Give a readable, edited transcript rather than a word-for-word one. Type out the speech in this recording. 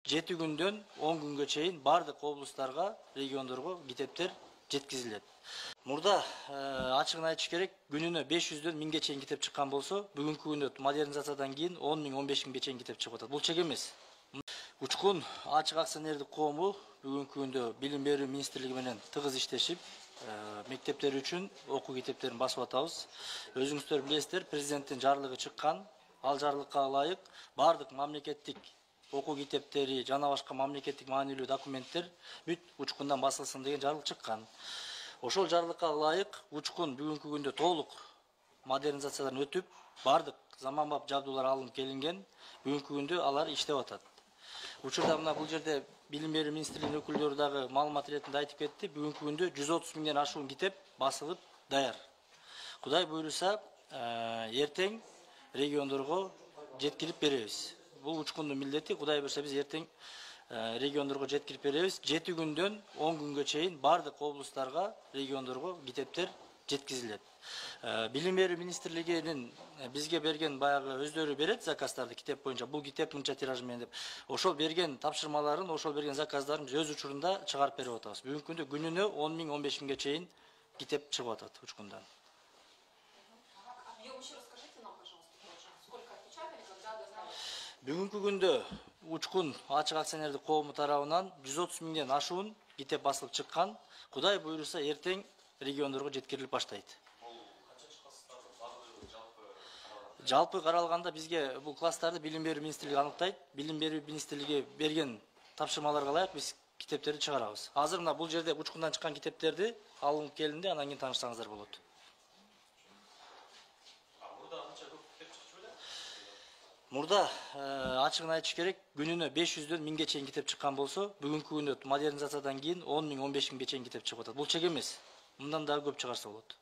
7 günden 10 günge çeyin bardык облустарга, региондорго китептер жеткизилет. Мурда ачыгын айтыш керек, күнүнө 500дөн 1000ге чейин китеп чыккан болсо, бүгүнкү күндө модернизациядан кийин 10 000, 15 000ге чейин китеп чыгып атат. Бул чек эмес. Учкун ачык акционердик коому бүгүнкү күндө билим берүү министрлиги менен тыгыз иштешип, мектептер үчүн окуу китептерин басып атабыз. Өзүңүздөр билесиздер, президенттин жарлыгы чыккан. Ал жарлыкка ылайык бардык мамлекеттик окуу китептери жана башка мамлекеттик маанилүү документтер бүт учкундан басылсын деген жарлык чыккан. Ошол жарлыкка ылайык учкун бүгүнкү күндө толук модернизациядан өтүп, бардык заманбап жабдуулар алынып келинген. Бүгүнкү күндө алар иштеп атат. Учурда мына бул жерде билим берүү министрлигинин өкүлдөрү дагы маалымат иретинде айтып кетти. Бүгүнкү күндө 130 000ден ашуун китеп басылып даяр. Кудай буйруса, эртең региондорго жеткирип беребиз. Бул учкундун милдети. Кудай буйруса биз эртең региондорго жеткирип беребиз. 7 күндөн 10 күнгө чейин бардык облустарга, региондорго китептер жеткизилет. Билим берүү министрлигинин бизге берген баягы өздөрү берет заказдарды китеп боюнча. Бул китеп мынча тираж менен деп. Ошол берген тапшырмаларын, ошол берген заказдарын биз өз учурунда чыгарып берип атабыз. Бүгүнкү күндө күнүнө 10 000, 15 000ге чейин китеп чыгып атат учкундан. Бүгүнкү күндө учкун ачык акционердик коому тарабынан 130 000ден ашуун китеп басылып чыккан. Кудай буйруса эртең региондорго жеткирилип баштайт. Жалпы каралганда бизге бул класстарды билим берүү министрлиги аныктайт. Билим берүү министрлиги берген тапшырмаларга ылайык биз китептерди чыгарабыз. Азыр мына бул жерде учкундан чыккан китептерди алынып келинди, анан кийин таанышсаңыздар болот. Мурда ачыгын айтыш керек, күнүнө 500дөн 1000ге чейин китеп чыккан болсо, бүгүнкү күндө модернизациядан кийин 10 000, 15 000ге чейин китеп чыгып атат. Бул чек эмес. Мындан дагы көп чыгарса болот.